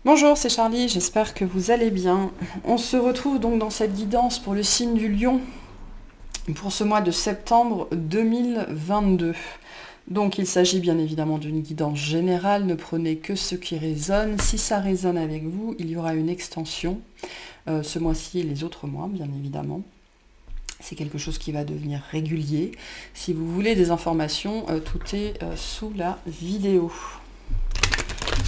Bonjour, c'est Charlie, j'espère que vous allez bien. On se retrouve donc dans cette guidance pour le signe du Lion pour ce mois de septembre 2022. Donc il s'agit bien évidemment d'une guidance générale, ne prenez que ce qui résonne. Si ça résonne avec vous, il y aura une extension ce mois-ci et les autres mois, bien évidemment. C'est quelque chose qui va devenir régulier. Si vous voulez des informations, tout est sous la vidéo.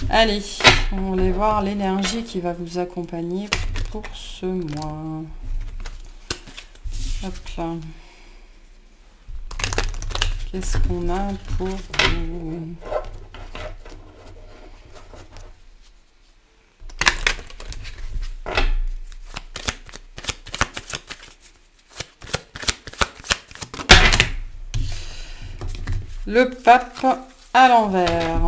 Allez, on va aller voir l'énergie qui va vous accompagner pour ce mois. Hop là. Qu'est-ce qu'on a pour vous? Le pape à l'envers.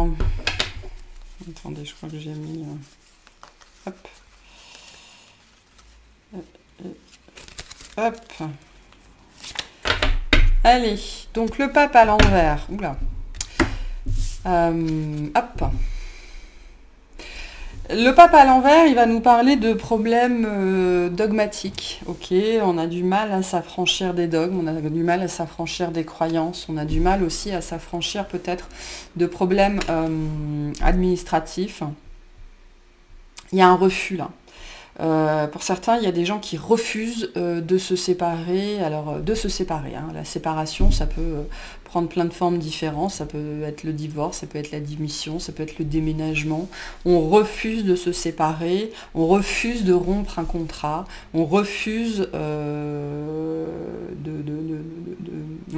Attendez, je crois que j'ai mis... hop. Hop. Allez, donc le pape à l'envers. Oula. Hop. Le pape à l'envers, il va nous parler de problèmes dogmatiques. Ok, on a du mal à s'affranchir des dogmes, on a du mal à s'affranchir des croyances, on a du mal aussi à s'affranchir peut-être de problèmes administratifs. Il y a un refus là. Pour certains, il y a des gens qui refusent de se séparer. Alors, de se séparer, hein. La séparation, ça peut prendre plein de formes différentes. Ça peut être le divorce, ça peut être la démission, ça peut être le déménagement. On refuse de se séparer, on refuse de rompre un contrat, on refuse on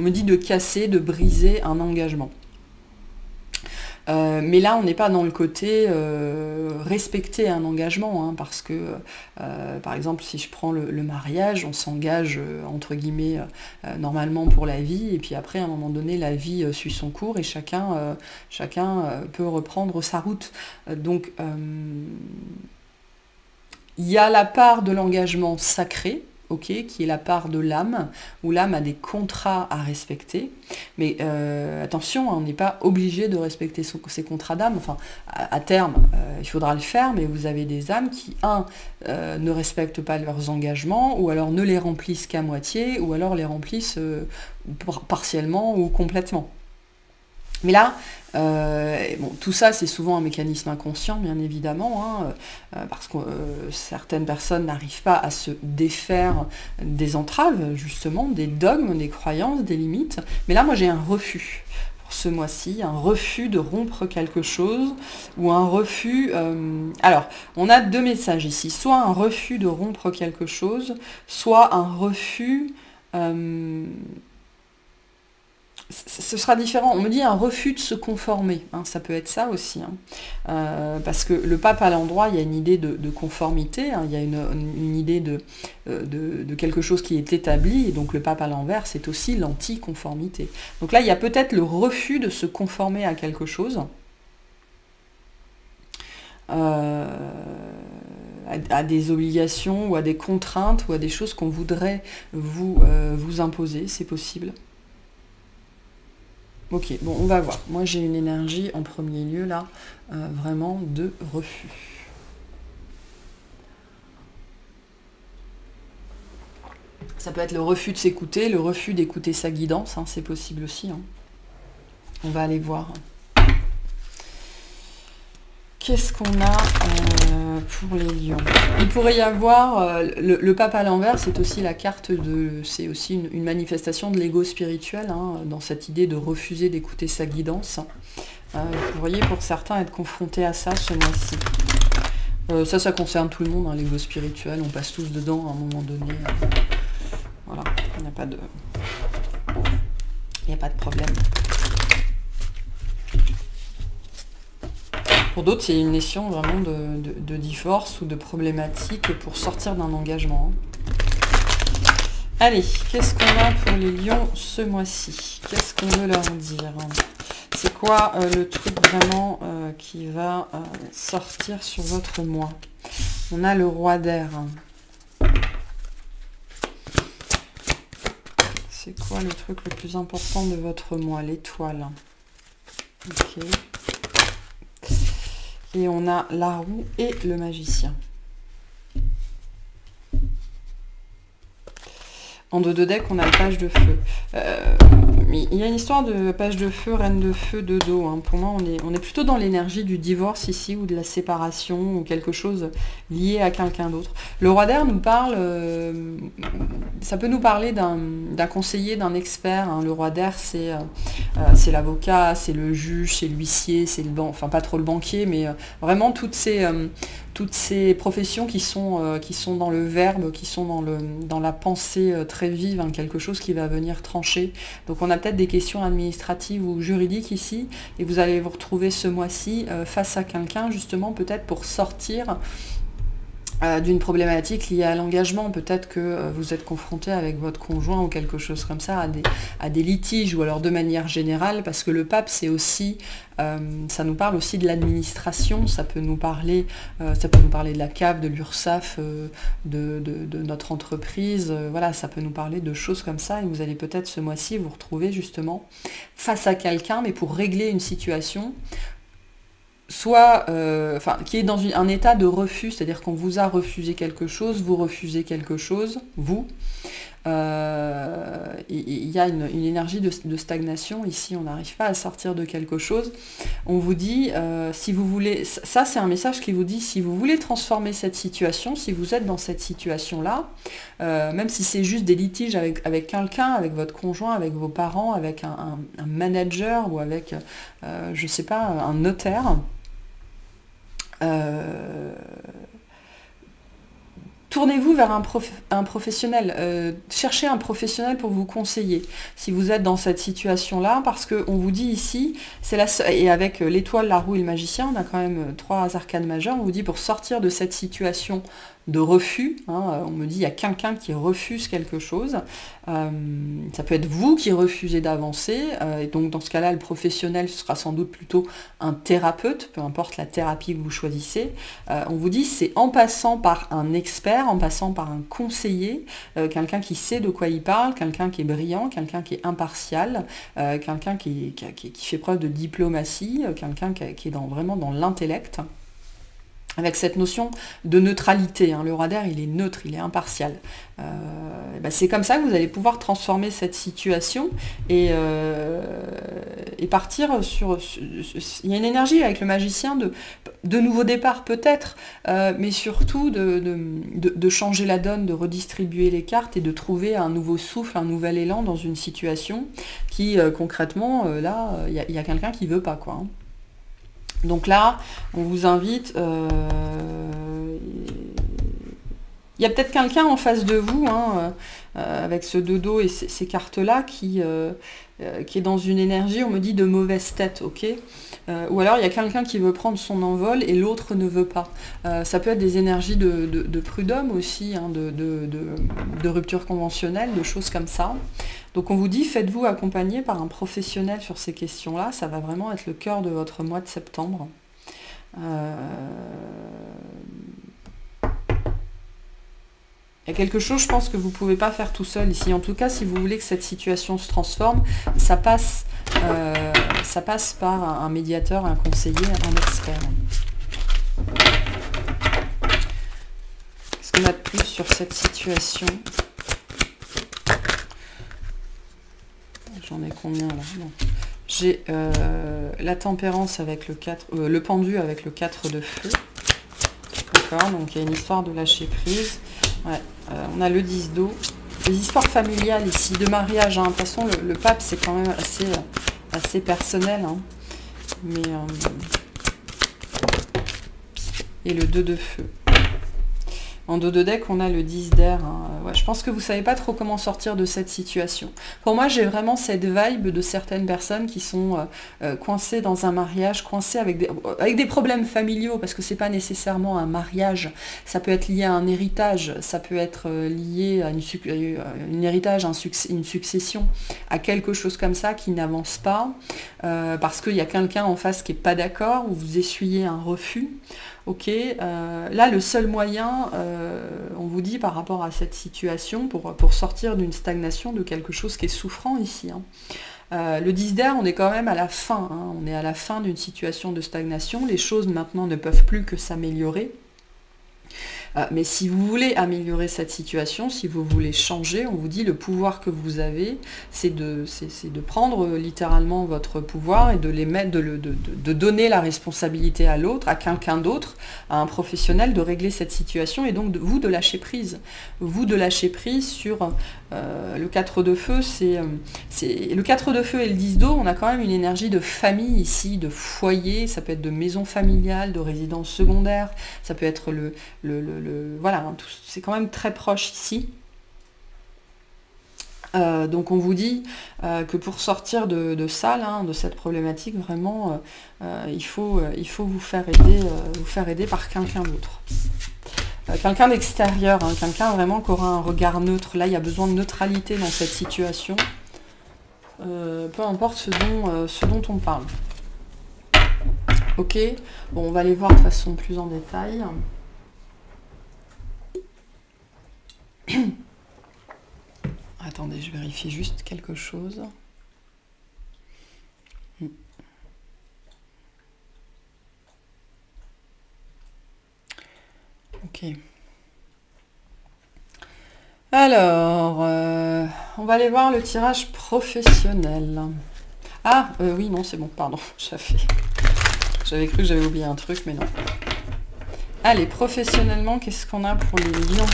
me dit de casser, de briser un engagement. Mais là, on n'est pas dans le côté respecter un engagement, hein, parce que, par exemple, si je prends le mariage, on s'engage, entre guillemets, normalement pour la vie, et puis après, à un moment donné, la vie suit son cours, et chacun peut reprendre sa route. Donc, il y a la part de l'engagement sacré, okay, qui est la part de l'âme, où l'âme a des contrats à respecter. Mais attention, on n'est pas obligé de respecter ces contrats d'âme. Enfin, à terme, il faudra le faire, mais vous avez des âmes qui, ne respectent pas leurs engagements, ou alors ne les remplissent qu'à moitié, ou alors les remplissent partiellement ou complètement. Mais là, bon, tout ça, c'est souvent un mécanisme inconscient, bien évidemment, hein, parce que certaines personnes n'arrivent pas à se défaire des entraves, justement, des dogmes, des croyances, des limites. Mais là, moi, j'ai un refus pour ce mois-ci, un refus de rompre quelque chose, ou un refus... Alors, on a deux messages ici, soit un refus de rompre quelque chose, soit un refus... ce sera différent. On me dit un refus de se conformer, hein, ça peut être ça aussi, hein. Parce que le pape à l'endroit, il y a une idée de conformité, hein, il y a une idée de quelque chose qui est établi, et donc le pape à l'envers, c'est aussi l'anticonformité. Donc là, il y a peut-être le refus de se conformer à quelque chose, à des obligations, ou à des contraintes, ou à des choses qu'on voudrait vous imposer, c'est possible. Ok, bon, on va voir. Moi, j'ai une énergie, en premier lieu, là, vraiment de refus. Ça peut être le refus de s'écouter, le refus d'écouter sa guidance, hein, c'est possible aussi, hein. On va aller voir. Qu'est-ce qu'on a pour les lions? Il pourrait y avoir, le pape à l'envers, c'est aussi la carte de... C'est aussi une manifestation de l'ego spirituel, hein, dans cette idée de refuser d'écouter sa guidance. Vous voyez, pour certains, être confrontés à ça ce mois-ci. Ça concerne tout le monde, hein, l'ego spirituel, on passe tous dedans à un moment donné. Voilà, il n'y a pas de... Il n'y a pas de problème. Pour d'autres, c'est une notion vraiment de divorce ou de problématique pour sortir d'un engagement. Allez, qu'est-ce qu'on a pour les lions ce mois-ci? Qu'est-ce qu'on veut leur dire? C'est quoi le truc vraiment qui va sortir sur votre mois? On a le roi d'air. C'est quoi le truc le plus important de votre mois? L'étoile. Ok. Et on a la roue et le magicien. En dos de deck, on a le page de feu. Il y a une histoire de page de feu, reine de feu, de dos. Hein. Pour moi, on est plutôt dans l'énergie du divorce ici, ou de la séparation, ou quelque chose lié à quelqu'un d'autre. Le roi d'air nous parle, ça peut nous parler d'un conseiller, d'un expert. Hein. Le roi d'air, c'est l'avocat, c'est le juge, c'est l'huissier, c'est le enfin pas trop le banquier, mais vraiment toutes ces professions qui sont dans le verbe, qui sont dans la pensée très vive, hein, quelque chose qui va venir trancher. Donc on a peut-être des questions administratives ou juridiques ici, et vous allez vous retrouver ce mois-ci face à quelqu'un, justement, peut-être pour sortir d'une problématique liée à l'engagement. Peut-être que vous êtes confronté avec votre conjoint ou quelque chose comme ça, à des litiges, ou alors de manière générale, parce que le pape, c'est aussi, ça nous parle aussi de l'administration, ça peut nous parler de la CAF, de l'URSSAF, de notre entreprise, voilà, ça peut nous parler de choses comme ça, et vous allez peut-être ce mois-ci vous retrouver justement face à quelqu'un, mais pour régler une situation, soit qui est dans un état de refus, c'est-à-dire qu'on vous a refusé quelque chose, vous refusez quelque chose, vous. Il y a une énergie de stagnation, ici on n'arrive pas à sortir de quelque chose. On vous dit, si vous voulez, ça c'est un message qui vous dit, si vous voulez transformer cette situation, si vous êtes dans cette situation-là, même si c'est juste des litiges avec quelqu'un, avec votre conjoint, avec vos parents, avec un manager, ou avec, je sais pas, un notaire, tournez-vous vers un professionnel, cherchez un professionnel pour vous conseiller, si vous êtes dans cette situation-là, parce qu'on vous dit ici, et avec l'étoile, la roue et le magicien, on a quand même 3 arcanes majeures, on vous dit pour sortir de cette situation de refus, hein, on me dit il y a quelqu'un qui refuse quelque chose, ça peut être vous qui refusez d'avancer, et donc dans ce cas-là, le professionnel sera sans doute plutôt un thérapeute, peu importe la thérapie que vous choisissez. On vous dit c'est en passant par un expert, en passant par un conseiller, quelqu'un qui sait de quoi il parle, quelqu'un qui est brillant, quelqu'un qui est impartial, quelqu'un qui fait preuve de diplomatie, quelqu'un qui est vraiment dans l'intellect, avec cette notion de neutralité. Hein. Le roi d'air, il est neutre, il est impartial. C'est comme ça que vous allez pouvoir transformer cette situation et partir sur... Il y a une énergie avec le magicien de nouveau départ peut-être, mais surtout de changer la donne, de redistribuer les cartes et de trouver un nouveau souffle, un nouvel élan dans une situation qui, concrètement, là, il y a quelqu'un qui ne veut pas, quoi. Hein. Donc là, on vous invite, il y a peut-être quelqu'un en face de vous, hein, avec ce dodo et ces cartes-là, qui est dans une énergie, on me dit, de mauvaise tête, ok, ou alors il y a quelqu'un qui veut prendre son envol et l'autre ne veut pas. Ça peut être des énergies de prud'homme aussi, hein, de rupture conventionnelle, de choses comme ça. Donc on vous dit, faites-vous accompagner par un professionnel sur ces questions-là, ça va vraiment être le cœur de votre mois de septembre. Il y a quelque chose, je pense, que vous ne pouvez pas faire tout seul ici. En tout cas, si vous voulez que cette situation se transforme, ça passe par un médiateur, un conseiller, un expert. Qu'est-ce qu'on a de plus sur cette situation ? J'en ai combien là? J'ai la tempérance avec le 4, le pendu avec le 4 de feu. D'accord, donc il y a une histoire de lâcher prise. Ouais, on a le 10 d'eau. Les histoires familiales ici, de mariage. Hein. De toute façon, le pape, c'est quand même assez personnel. Hein. Mais, et le 2 de feu. En dos de deck, on a le 10 d'air. Hein. Ouais, je pense que vous ne savez pas trop comment sortir de cette situation. Pour moi, j'ai vraiment cette vibe de certaines personnes qui sont coincées dans un mariage, coincées avec des problèmes familiaux, parce que ce n'est pas nécessairement un mariage. Ça peut être lié à un héritage, ça peut être lié à un héritage, une succession, à quelque chose comme ça qui n'avance pas, parce qu'il y a quelqu'un en face qui n'est pas d'accord, ou vous essuyez un refus. Ok, là le seul moyen, on vous dit par rapport à cette situation, pour sortir d'une stagnation, de quelque chose qui est souffrant ici, hein, Le 10 d'air, on est quand même à la fin, hein. On est à la fin d'une situation de stagnation. Les choses maintenant ne peuvent plus que s'améliorer. Mais si vous voulez améliorer cette situation, si vous voulez changer, on vous dit le pouvoir que vous avez, c'est de prendre littéralement votre pouvoir et de les mettre, de donner la responsabilité à l'autre, à quelqu'un d'autre, à un professionnel de régler cette situation et donc vous de lâcher prise. Vous de lâcher prise sur le 4 de feu, le 4 de feu et le 10 d'eau, on a quand même une énergie de famille ici, de foyer, ça peut être de maison familiale, de résidence secondaire, ça peut être voilà, hein, c'est quand même très proche ici. Donc on vous dit que pour sortir de ça, là, de cette problématique, vraiment, il faut vous faire aider par quelqu'un d'autre. Quelqu'un d'extérieur, hein, quelqu'un vraiment qui aura un regard neutre. Là, il y a besoin de neutralité dans cette situation. Peu importe ce dont on parle. Ok, bon, on va les voir de façon plus en détail. Attendez, je vérifie juste quelque chose. Ok. Alors, on va aller voir le tirage professionnel. Ah, oui, non, c'est bon, pardon, j'avais cru que j'avais oublié un truc, mais non. Allez, professionnellement, qu'est-ce qu'on a pour les lions?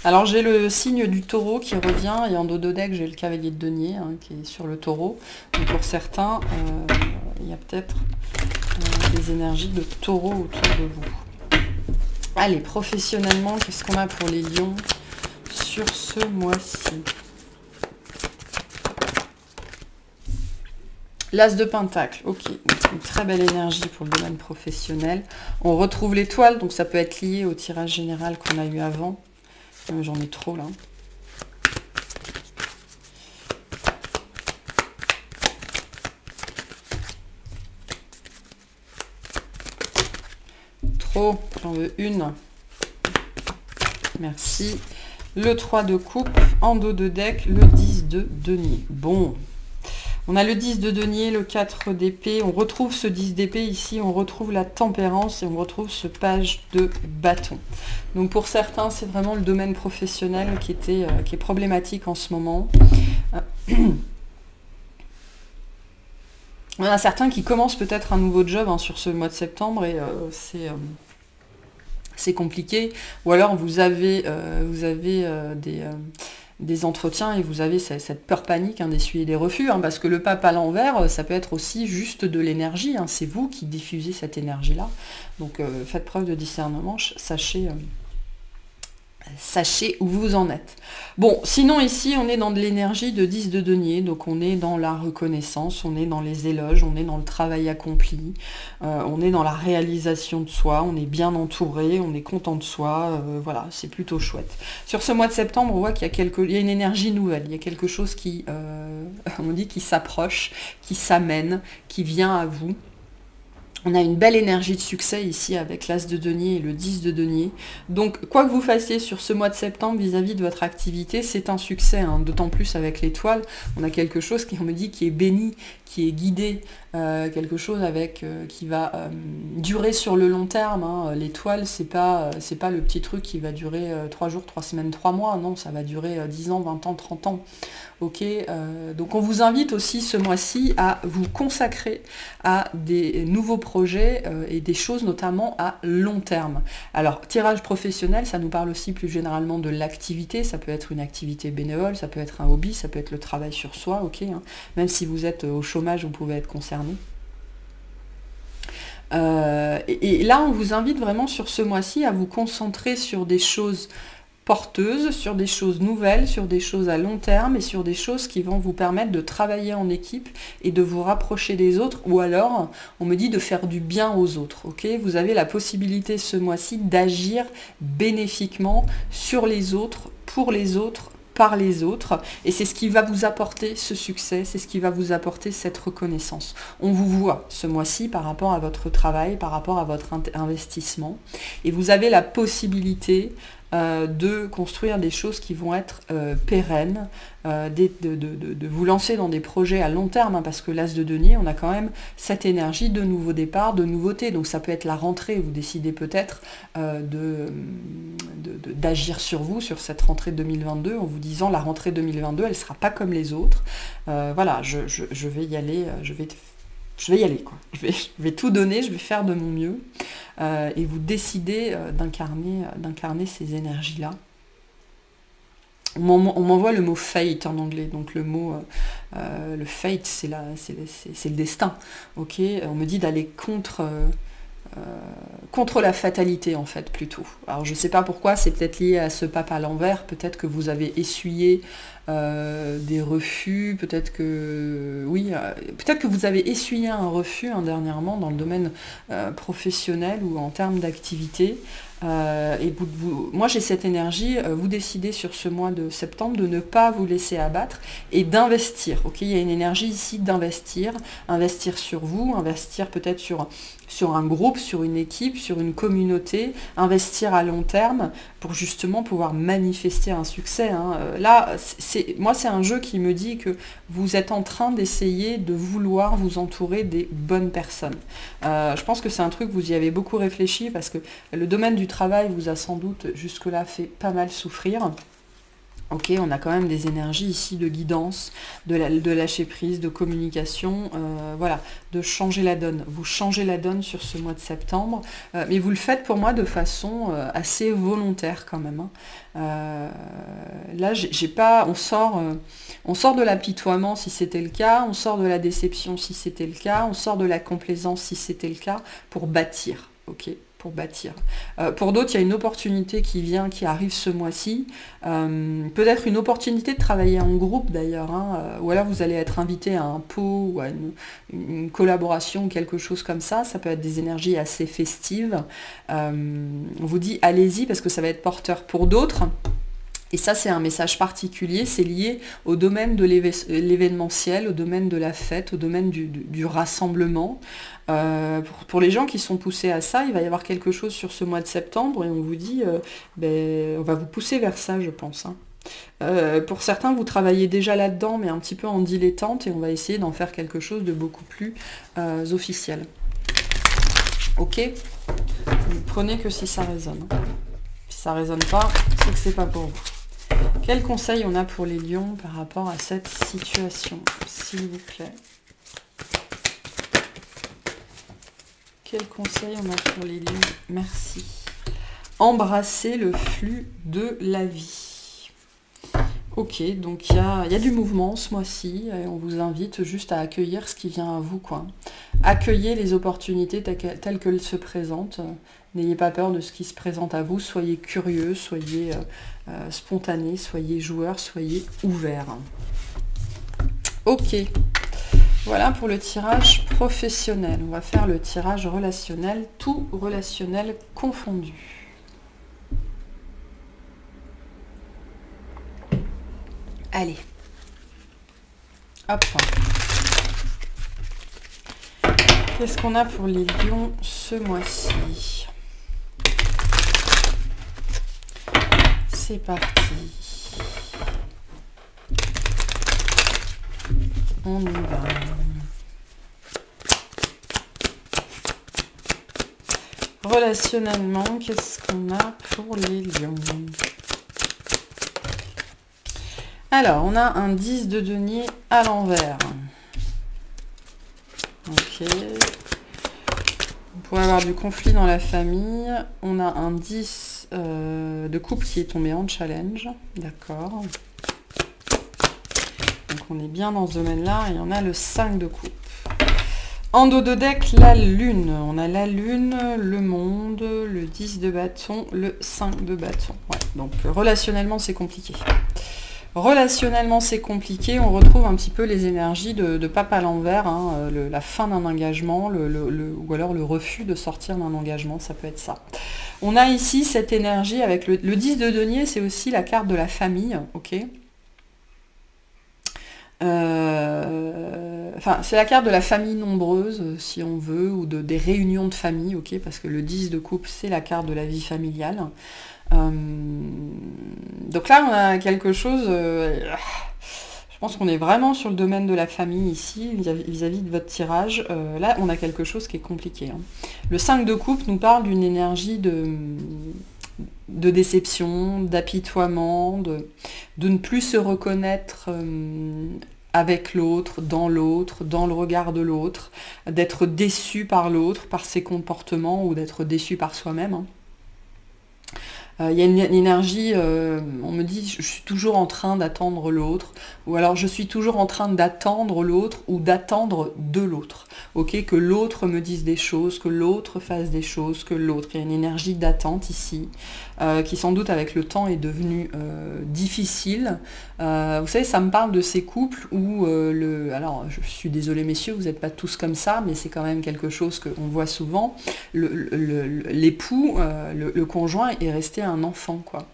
Alors, j'ai le signe du taureau qui revient, et en dos de deck, j'ai le cavalier de denier, hein, qui est sur le taureau. Donc, pour certains, il y a peut-être des énergies de taureau autour de vous. Allez, professionnellement, qu'est-ce qu'on a pour les lions sur ce mois-ci? L'As de Pentacle, ok, une très belle énergie pour le domaine professionnel. On retrouve l'étoile, donc ça peut être lié au tirage général qu'on a eu avant. J'en ai trop là. Trop, j'en veux une. Merci. Le 3 de coupe, en dos de deck, le 10 de denier. Bon. On a le 10 de denier, le 4 d'épée, on retrouve ce 10 d'épée ici, on retrouve la tempérance et on retrouve ce page de bâton. Donc pour certains, c'est vraiment le domaine professionnel qui est problématique en ce moment. On a certains qui commencent peut-être un nouveau job hein, sur ce mois de septembre et c'est compliqué. Ou alors vous avez des entretiens et vous avez cette peur panique hein, d'essuyer des refus, hein, parce que le pape à l'envers, ça peut être aussi juste de l'énergie, hein, c'est vous qui diffusez cette énergie-là. Donc faites preuve de discernement, sachez où vous en êtes. Bon, sinon ici, on est dans de l'énergie de 10 de denier, donc on est dans la reconnaissance, on est dans les éloges, on est dans le travail accompli, on est dans la réalisation de soi, on est bien entouré, on est content de soi, voilà, c'est plutôt chouette. Sur ce mois de septembre, on voit qu'il y a une énergie nouvelle, il y a quelque chose qui, on dit, qui s'approche, qui s'amène, qui vient à vous. On a une belle énergie de succès ici avec l'As de denier et le 10 de denier. Donc, quoi que vous fassiez sur ce mois de septembre vis-à-vis de votre activité, c'est un succès, hein, d'autant plus avec l'étoile. On a quelque chose qui, on me dit, qui est béni, qui est guidé, quelque chose qui va durer sur le long terme. Hein. L'étoile, c'est pas le petit truc qui va durer 3 jours, 3 semaines, 3 mois. Non, ça va durer 10 ans, 20 ans, 30 ans. Ok, donc on vous invite aussi ce mois-ci à vous consacrer à des nouveaux projets et des choses notamment à long terme. Alors, tirage professionnel, ça nous parle aussi plus généralement de l'activité, ça peut être une activité bénévole, ça peut être un hobby, ça peut être le travail sur soi, ok, hein. Même si vous êtes au chômage, vous pouvez être concerné. Et là, on vous invite vraiment sur ce mois-ci à vous concentrer sur des choses porteuses, sur des choses nouvelles, sur des choses à long terme et sur des choses qui vont vous permettre de travailler en équipe et de vous rapprocher des autres, ou alors, on me dit de faire du bien aux autres, ok? Vous avez la possibilité ce mois-ci d'agir bénéfiquement sur les autres, pour les autres, par les autres, et c'est ce qui va vous apporter ce succès, c'est ce qui va vous apporter cette reconnaissance. On vous voit ce mois-ci par rapport à votre travail, par rapport à votre investissement, et vous avez la possibilité de construire des choses qui vont être pérennes, de vous lancer dans des projets à long terme, hein, parce que l'As de denier, on a quand même cette énergie de nouveau départ, de nouveauté. Donc ça peut être la rentrée, vous décidez peut-être d'agir sur vous, sur cette rentrée 2022, en vous disant la rentrée 2022, elle ne sera pas comme les autres. Voilà, je vais y aller, je vais y aller, quoi. Je vais tout donner, je vais faire de mon mieux. Et vous décidez d'incarner ces énergies-là. On m'envoie le mot fate en anglais, donc le mot, le fate, c'est le destin. Ok, on me dit d'aller contre la fatalité, en fait, plutôt. Alors je ne sais pas pourquoi, c'est peut-être lié à ce pape à l'envers, peut-être que vous avez essuyé des refus, peut-être que vous avez essuyé un refus, hein, dernièrement dans le domaine professionnel ou en termes d'activité. Et moi j'ai cette énergie, vous décidez sur ce mois de septembre de ne pas vous laisser abattre et d'investir. Ok, il y a une énergie ici d'investir, investir sur vous, investir peut-être sur un groupe, sur une équipe, sur une communauté, investir à long terme pour justement pouvoir manifester un succès, hein. Là, moi c'est un jeu qui me dit que vous êtes en train d'essayer de vouloir vous entourer des bonnes personnes. Je pense que c'est un truc, vous y avez beaucoup réfléchi, parce que le domaine du travail vous a sans doute jusque-là fait pas mal souffrir. Ok, on a quand même des énergies ici de guidance, de lâcher prise, de communication, voilà, de changer la donne. Vous changez la donne sur ce mois de septembre, mais vous le faites pour moi de façon assez volontaire quand même, hein. Là, on sort de l'apitoiement si c'était le cas, on sort de la déception si c'était le cas, on sort de la complaisance si c'était le cas, pour bâtir, ok, pour bâtir. Pour d'autres, il y a une opportunité qui arrive ce mois-ci. Peut-être une opportunité de travailler en groupe d'ailleurs, hein, ou alors vous allez être invité à un pot ou à une collaboration ou quelque chose comme ça. Ça peut être des énergies assez festives. On vous dit allez-y parce que ça va être porteur pour d'autres. Et ça, c'est un message particulier, c'est lié au domaine de l'événementiel, au domaine de la fête, au domaine du rassemblement. Pour les gens qui sont poussés à ça, il va y avoir quelque chose sur ce mois de septembre et on vous dit, on va vous pousser vers ça, je pense, hein. Pour certains, vous travaillez déjà là-dedans, mais un petit peu en dilettante, et on va essayer d'en faire quelque chose de beaucoup plus officiel. Ok ? Vous prenez que si ça résonne. Si ça résonne pas, c'est que c'est pas pour vous. Quel conseil on a pour les lions par rapport à cette situation, s'il vous plaît? Quel conseil on a pour les lions? Merci. Embrasser le flux de la vie. Ok, donc il y a du mouvement ce mois-ci, et on vous invite juste à accueillir ce qui vient à vous, quoi. Accueillez les opportunités telles qu'elles se présentent. N'ayez pas peur de ce qui se présente à vous. Soyez curieux, soyez spontané, soyez joueur, soyez ouvert. Ok. Voilà pour le tirage professionnel. On va faire le tirage relationnel, tout relationnel confondu. Allez. Hop. Qu'est-ce qu'on a pour les lions ce mois-ci? C'est parti. On y va. Relationnellement, qu'est-ce qu'on a pour les lions? Alors, on a un 10 de denier à l'envers. Ok. Vous pourrez avoir du conflit dans la famille. On a un 10 de couple qui est tombé en challenge. D'accord. Donc on est bien dans ce domaine-là. Et on a le 5 de coupe. En dos de deck, la lune. On a la lune, le monde, le 10 de bâton, le 5 de bâton. Ouais, donc relationnellement, c'est compliqué. Relationnellement, c'est compliqué. On retrouve un petit peu les énergies de pape à l'envers, hein, la fin d'un engagement, ou alors le refus de sortir d'un engagement, ça peut être ça. On a ici cette énergie avec le 10 de denier, c'est aussi la carte de la famille, ok. Enfin, c'est la carte de la famille nombreuse, si on veut, ou des réunions de famille, ok, parce que le 10 de coupe, c'est la carte de la vie familiale. Donc là, on a quelque chose... je pense qu'on est vraiment sur le domaine de la famille ici, vis-à-vis de votre tirage. Là, on a quelque chose qui est compliqué. Hein. Le 5 de coupe nous parle d'une énergie de déception, d'apitoiement, de ne plus se reconnaître avec l'autre, dans le regard de l'autre, d'être déçu par l'autre, par ses comportements, ou d'être déçu par soi-même. Hein. Il y a une énergie, on me dit, je suis toujours en train d'attendre l'autre, ou alors je suis toujours en train d'attendre l'autre, ou d'attendre de l'autre. Ok, que l'autre me dise des choses, que l'autre fasse des choses, que l'autre. Il y a une énergie d'attente ici, qui sans doute avec le temps est devenue difficile. Vous savez, ça me parle de ces couples où alors je suis désolée messieurs, vous n'êtes pas tous comme ça, mais c'est quand même quelque chose qu'on voit souvent. L'époux, le conjoint est resté un enfant, quoi.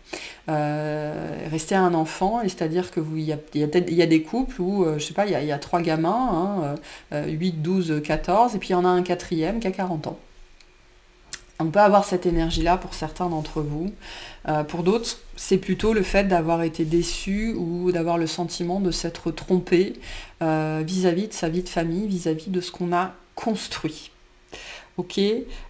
Rester un enfant, et c'est-à-dire que il y a des couples où, je sais pas, il y a 3 gamins, hein, 8, 12, 14, et puis il y en a un 4e qui a 40 ans. On peut avoir cette énergie-là pour certains d'entre vous. Pour d'autres, c'est plutôt le fait d'avoir été déçu ou d'avoir le sentiment de s'être trompé vis-à-vis de sa vie de famille, vis-à-vis de ce qu'on a construit. Ok,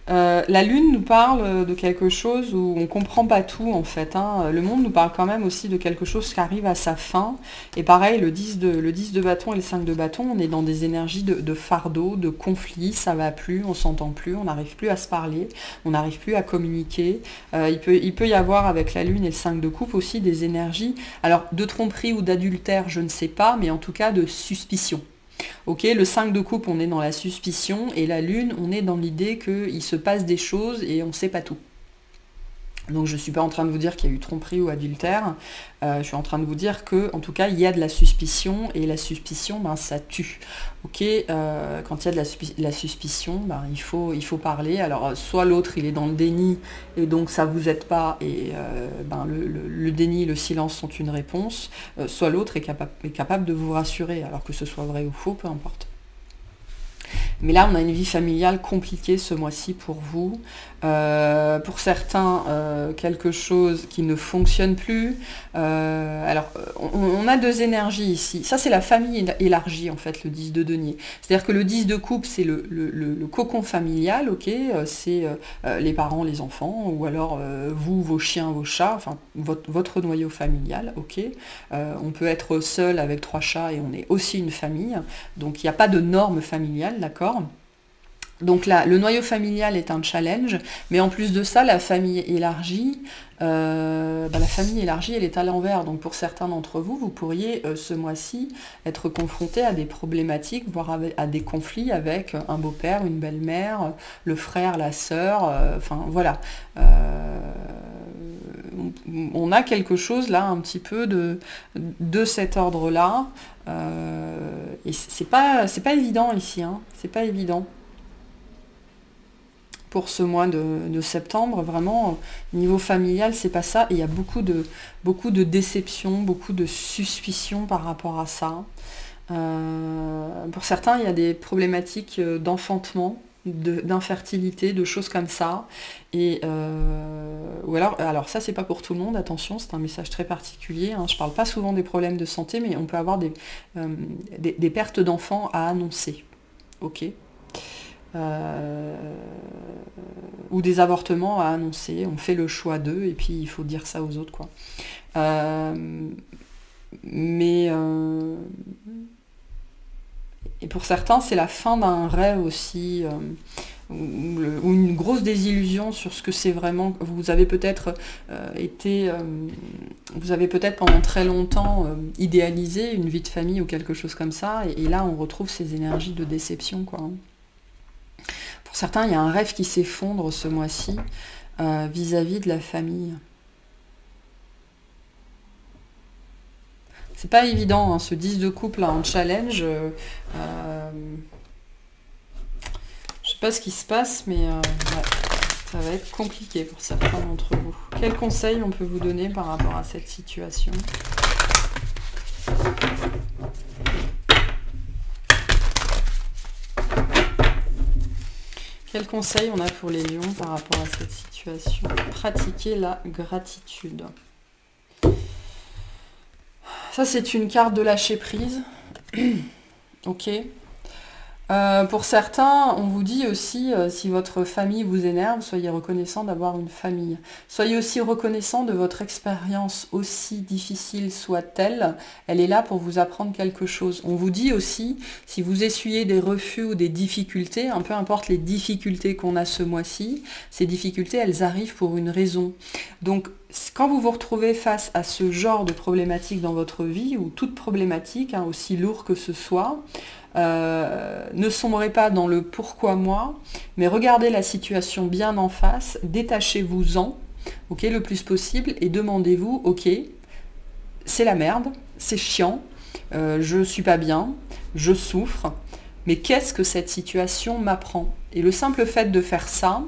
la Lune nous parle de quelque chose où on ne comprend pas tout en fait. Hein. Le monde nous parle quand même aussi de quelque chose qui arrive à sa fin. Et pareil, le 10 de bâton et le 5 de bâton, on est dans des énergies de fardeau, de conflit, ça va plus, on s'entend plus, on n'arrive plus à se parler, on n'arrive plus à communiquer. Il peut y avoir avec la Lune et le 5 de coupe aussi des énergies, alors de tromperie ou d'adultère, je ne sais pas, mais en tout cas de suspicion. Ok, le 5 de coupe, on est dans la suspicion, et la Lune, on est dans l'idée qu'il se passe des choses et on ne sait pas tout. Donc je ne suis pas en train de vous dire qu'il y a eu tromperie ou adultère, je suis en train de vous dire que, en tout cas, il y a de la suspicion, et la suspicion, ben, ça tue. Ok, quand il y a de la suspicion, ben, il faut parler. Alors soit l'autre il est dans le déni, et donc ça vous aide pas, et ben, le déni, le silence sont une réponse, soit l'autre est capable de vous rassurer, alors que ce soit vrai ou faux, peu importe. Mais là, on a une vie familiale compliquée ce mois-ci pour vous. Pour certains, quelque chose qui ne fonctionne plus. Alors, on a 2 énergies ici. Ça, c'est la famille élargie, en fait, le 10 de denier. C'est-à-dire que le 10 de coupe, c'est le cocon familial, ok, c'est les parents, les enfants, ou alors vous, vos chiens, vos chats, enfin, votre noyau familial, ok. On peut être seul avec 3 chats et on est aussi une famille. Donc, il n'y a pas de normes familiales, d'accord ? Donc là, le noyau familial est un challenge, mais en plus de ça, la famille élargie, elle est à l'envers. Donc pour certains d'entre vous, vous pourriez ce mois-ci être confronté à des problématiques, voire à des conflits avec un beau-père, une belle-mère, le frère, la sœur, enfin voilà. On a quelque chose là, un petit peu de cet ordre-là, et c'est pas évident ici, hein, c'est pas évident. Pour ce mois de septembre, vraiment, niveau familial, c'est pas ça. Et il y a beaucoup de déception, beaucoup de suspicion par rapport à ça. Pour certains, il y a des problématiques d'enfantement, d'infertilité, de choses comme ça. Et ou alors ça, c'est pas pour tout le monde, attention, c'est un message très particulier. Hein. Je parle pas souvent des problèmes de santé, mais on peut avoir des pertes d'enfants à annoncer. Ok. Ou des avortements à annoncer, on fait le choix d'eux et puis il faut dire ça aux autres, quoi. Et pour certains c'est la fin d'un rêve aussi, ou une grosse désillusion sur ce que c'est vraiment. Vous avez peut-être vous avez peut-être pendant très longtemps idéalisé une vie de famille ou quelque chose comme ça, et là on retrouve ces énergies de déception, quoi. Pour certains, il y a un rêve qui s'effondre ce mois-ci vis-à-vis de la famille. C'est pas évident, hein, ce 10 de coupe là en challenge. Je sais pas ce qui se passe, mais ouais, ça va être compliqué pour certains d'entre vous. Quels conseils on peut vous donner par rapport à cette situation ? Quel conseil on a pour les lions par rapport à cette situation? Pratiquer la gratitude. Ça, c'est une carte de lâcher prise. Ok. Pour certains, on vous dit aussi, si votre famille vous énerve, soyez reconnaissant d'avoir une famille. Soyez aussi reconnaissant de votre expérience, aussi difficile soit-elle, elle est là pour vous apprendre quelque chose. On vous dit aussi, si vous essuyez des refus ou des difficultés, peu importe les difficultés qu'on a ce mois-ci, ces difficultés, elles arrivent pour une raison. Donc, quand vous vous retrouvez face à ce genre de problématique dans votre vie, ou toute problématique, aussi lourd que ce soit, ne sombrez pas dans le pourquoi moi, mais regardez la situation bien en face, détachez-vous-en, ok, le plus possible, et demandez-vous, ok, c'est la merde, c'est chiant, je suis pas bien, je souffre, mais qu'est-ce que cette situation m'apprend? Et le simple fait de faire ça,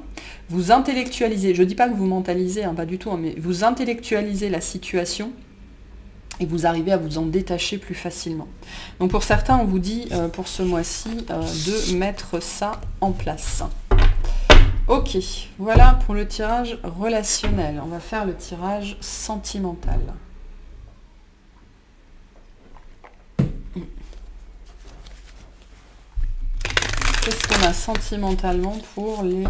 vous intellectualisez, je dis pas que vous mentalisez, pas du tout, mais vous intellectualisez la situation, et vous arrivez à vous en détacher plus facilement. Donc pour certains, on vous dit pour ce mois-ci de mettre ça en place. Ok, voilà pour le tirage relationnel. On va faire le tirage sentimental. Qu'est-ce qu'on a sentimentalement pour les lions?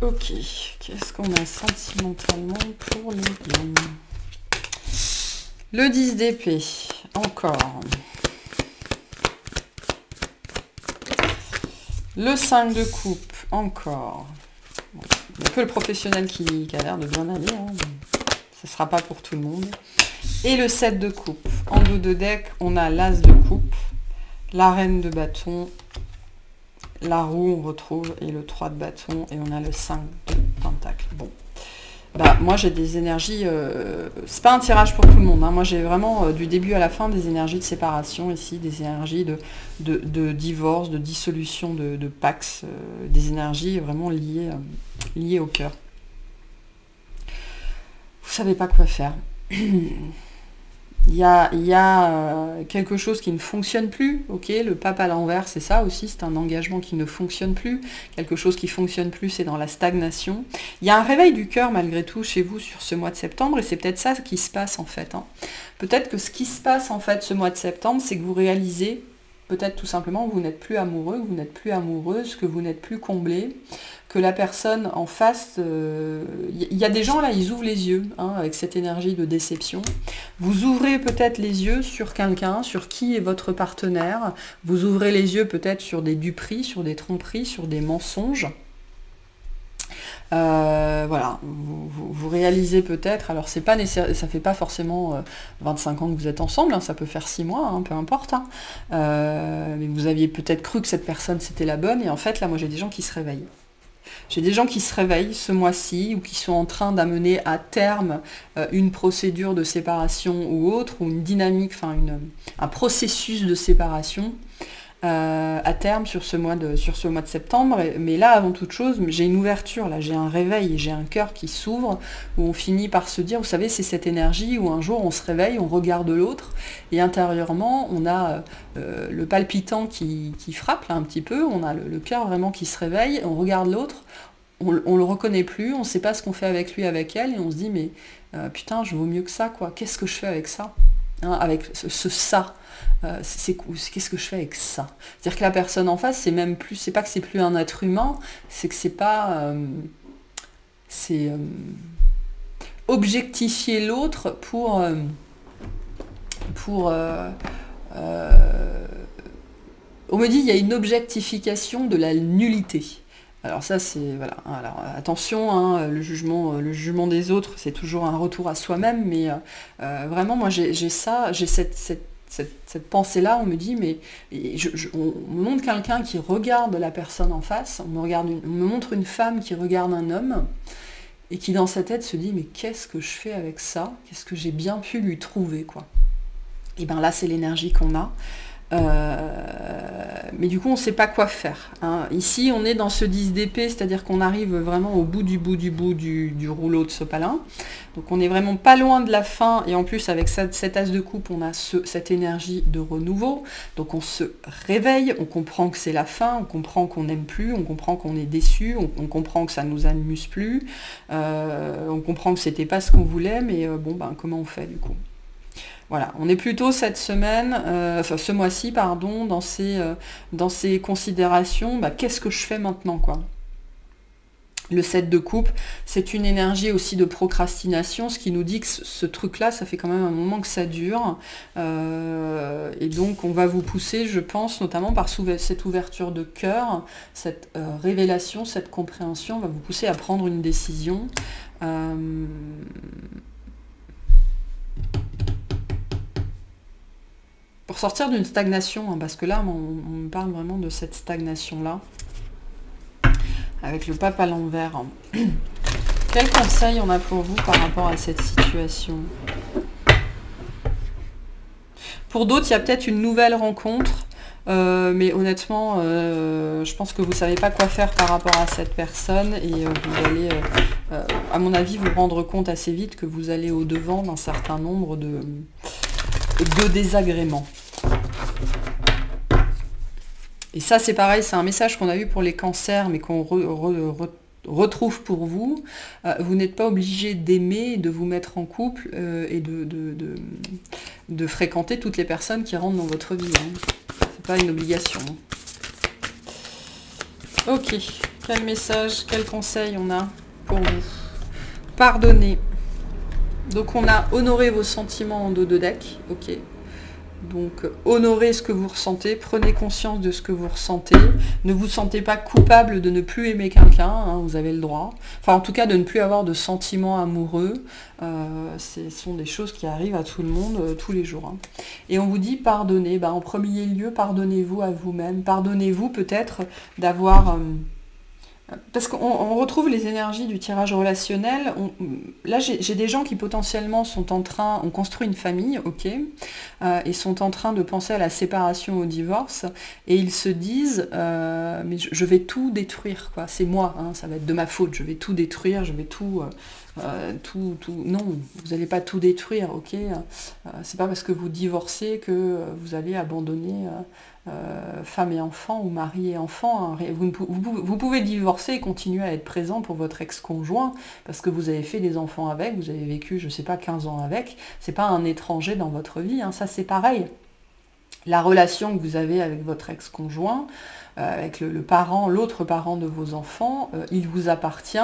Ok, qu'est-ce qu'on a sentimentalement pour les lions? Le 10 d'épée, encore. Le 5 de coupe, encore. Bon, il n'y a que le professionnel qui a l'air de bien aller. Ce ne sera pas pour tout le monde. Et le 7 de coupe. En dos de deck, on a l'as de coupe, la reine de bâton, la roue, on retrouve, et le 3 de bâton, et on a le 5 de pentacle. Bon. Moi, j'ai des énergies... c'est pas un tirage pour tout le monde. Moi, j'ai vraiment, du début à la fin, des énergies de séparation ici, des énergies de divorce, de dissolution de pax, des énergies vraiment liées au cœur. Vous savez pas quoi faire. Il y a quelque chose qui ne fonctionne plus, ok, le pape à l'envers, c'est ça aussi, c'est un engagement qui ne fonctionne plus, quelque chose qui ne fonctionne plus, c'est dans la stagnation. Il y a un réveil du cœur malgré tout chez vous sur ce mois de septembre, et c'est peut-être ça qui se passe en fait. Peut-être que ce qui se passe en fait ce mois de septembre, c'est que vous réalisez, peut-être tout simplement, que vous n'êtes plus amoureux, que vous n'êtes plus amoureuse, que vous n'êtes plus comblé, que la personne en face, il y a des gens là, ils ouvrent les yeux avec cette énergie de déception. Vous ouvrez peut-être les yeux sur quelqu'un, sur qui est votre partenaire. Vous ouvrez les yeux peut-être sur des duperies, sur des tromperies, sur des mensonges. Voilà, vous réalisez peut-être, alors c'est pas nécessaire, ça fait pas forcément 25 ans que vous êtes ensemble, ça peut faire 6 mois, peu importe, mais vous aviez peut-être cru que cette personne c'était la bonne, et en fait là moi j'ai des gens qui se réveillent. J'ai des gens qui se réveillent ce mois-ci ou qui sont en train d'amener à terme une procédure de séparation ou autre, ou une dynamique, un processus de séparation à terme sur ce mois de septembre. Mais là, avant toute chose, j'ai une ouverture, là, j'ai un réveil, j'ai un cœur qui s'ouvre, où on finit par se dire, vous savez, c'est cette énergie où un jour on se réveille, on regarde l'autre, et intérieurement, on a le palpitant qui frappe là, un petit peu, on a le cœur vraiment qui se réveille, on regarde l'autre, on le reconnaît plus, on ne sait pas ce qu'on fait avec lui, avec elle, et on se dit, mais putain, je vaux mieux que ça, quoi, qu'est-ce que je fais avec ça, avec ce ça. Qu'est-ce que je fais avec ça? C'est-à-dire que la personne en face, c'est même plus, c'est pas que c'est plus un être humain, c'est que c'est pas, c'est objectifier l'autre pour on me dit il y a une objectification de la nullité. Alors ça c'est voilà. Alors attention, le jugement des autres, c'est toujours un retour à soi-même, mais vraiment moi j'ai cette pensée-là, on me dit, mais on me montre quelqu'un qui regarde la personne en face, on me montre une femme qui regarde un homme, et qui dans sa tête se dit, mais qu'est-ce que je fais avec ça? Qu'est-ce que j'ai bien pu lui trouver, quoi? Et bien là, c'est l'énergie qu'on a. Mais du coup, on ne sait pas quoi faire, hein. Ici, on est dans ce 10 d'épée, c'est-à-dire qu'on arrive vraiment au bout du rouleau de sopalin. Donc on n'est vraiment pas loin de la fin, et en plus avec cet as de coupe, on a cette énergie de renouveau. Donc on se réveille, on comprend que c'est la fin, on comprend qu'on n'aime plus, on comprend qu'on est déçu, on comprend que ça ne nous amuse plus, on comprend que c'était pas ce qu'on voulait, mais bon, ben comment on fait du coup? Voilà, on est plutôt cette semaine, enfin ce mois-ci, pardon, dans ces considérations, bah, qu'est-ce que je fais maintenant, quoi? Le 7 de coupe, c'est une énergie aussi de procrastination, ce qui nous dit que ce truc-là, ça fait quand même un moment que ça dure. Et donc, on va vous pousser, je pense, notamment par cette ouverture de cœur, cette révélation, cette compréhension, va vous pousser à prendre une décision. Pour sortir d'une stagnation, hein, parce que là, on me parle vraiment de cette stagnation-là, avec le pape à l'envers. Quel conseil on a pour vous par rapport à cette situation? Pour d'autres, il y a peut-être une nouvelle rencontre, mais honnêtement, je pense que vous ne savez pas quoi faire par rapport à cette personne, et vous allez, à mon avis, vous rendre compte assez vite que vous allez au-devant d'un certain nombre de désagréments. Et ça, c'est pareil, c'est un message qu'on a eu pour les cancers, mais qu'on retrouve pour vous. Vous n'êtes pas obligé d'aimer, de vous mettre en couple et de fréquenter toutes les personnes qui rentrent dans votre vie, hein. C'est pas une obligation. Ok, quel message, quel conseil on a pour vous? Pardonnez. Donc on a honoré vos sentiments en dos de deck, ok. Donc honorez ce que vous ressentez, prenez conscience de ce que vous ressentez, ne vous sentez pas coupable de ne plus aimer quelqu'un, hein, vous avez le droit, enfin en tout cas de ne plus avoir de sentiments amoureux, ce sont des choses qui arrivent à tout le monde tous les jours, hein. Et on vous dit pardonnez, en premier lieu pardonnez-vous à vous-même, pardonnez-vous peut-être d'avoir... parce qu'on retrouve les énergies du tirage relationnel. Là, j'ai des gens qui potentiellement ont construit une famille, ok, et sont en train de penser à la séparation, au divorce, et ils se disent, mais je vais tout détruire, quoi. C'est moi, hein, ça va être de ma faute, je vais tout détruire, je vais tout... Non, vous n'allez pas tout détruire, ok. C'est pas parce que vous divorcez que vous allez abandonner femme et enfant ou mari et enfant, hein. Vous pouvez divorcer et continuer à être présent pour votre ex-conjoint parce que vous avez fait des enfants avec, vous avez vécu, je sais pas, 15 ans avec, c'est pas un étranger dans votre vie, hein. Ça c'est pareil. La relation que vous avez avec votre ex-conjoint, avec l'autre parent de vos enfants, il vous appartient.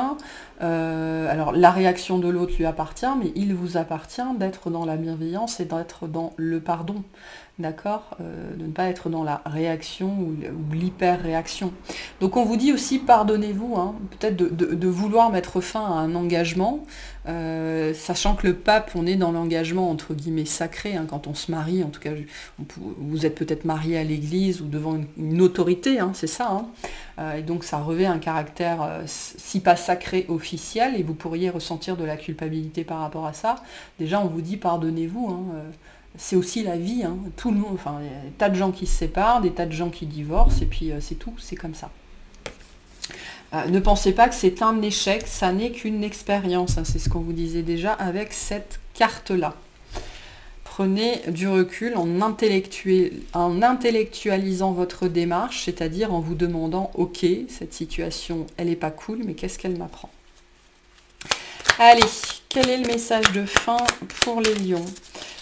Alors la réaction de l'autre lui appartient, mais il vous appartient d'être dans la bienveillance et d'être dans le pardon. D'accord, de ne pas être dans la réaction ou l'hyper-réaction. Donc on vous dit aussi pardonnez-vous, hein, peut-être de vouloir mettre fin à un engagement, sachant que le pape, on est dans l'engagement entre guillemets sacré, hein, quand on se marie, en tout cas vous êtes peut-être marié à l'église ou devant une autorité, hein, c'est ça, hein, et donc ça revêt un caractère, si pas sacré, officiel, et vous pourriez ressentir de la culpabilité par rapport à ça. Déjà on vous dit pardonnez-vous, hein, c'est aussi la vie, hein. Tout le monde, enfin, il y a des tas de gens qui se séparent, des tas de gens qui divorcent, et puis c'est tout, c'est comme ça. Ne pensez pas que c'est un échec, ça n'est qu'une expérience, hein, c'est ce qu'on vous disait déjà avec cette carte-là. Prenez du recul en intellectualisant votre démarche, c'est-à-dire en vous demandant, ok, cette situation, elle n'est pas cool, mais qu'est-ce qu'elle m'apprend? Allez, quel est le message de fin pour les lions?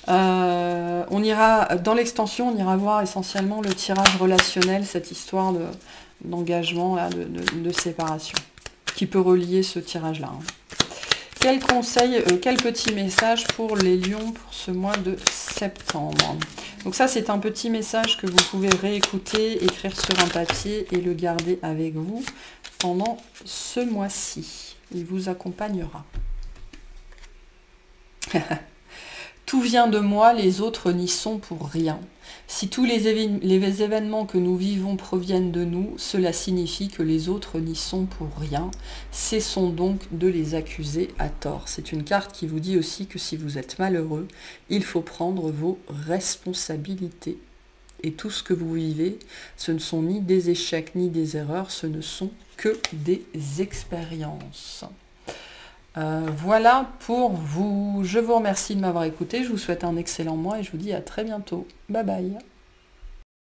On ira, dans l'extension, on ira voir essentiellement le tirage relationnel, cette histoire d'engagement, de séparation, qui peut relier ce tirage-là, hein. Quel conseil, quel petit message pour les lions pour ce mois de septembre? Donc ça, c'est un petit message que vous pouvez réécouter, écrire sur un papier et le garder avec vous pendant ce mois-ci. Il vous accompagnera. Tout vient de moi, les autres n'y sont pour rien. Si tous les événements que nous vivons proviennent de nous, cela signifie que les autres n'y sont pour rien. Cessons donc de les accuser à tort. C'est une carte qui vous dit aussi que si vous êtes malheureux, il faut prendre vos responsabilités et tout ce que vous vivez, ce ne sont ni des échecs ni des erreurs, ce ne sont que des expériences. Voilà pour vous. Je vous remercie de m'avoir écouté, je vous souhaite un excellent mois et je vous dis à très bientôt. Bye bye.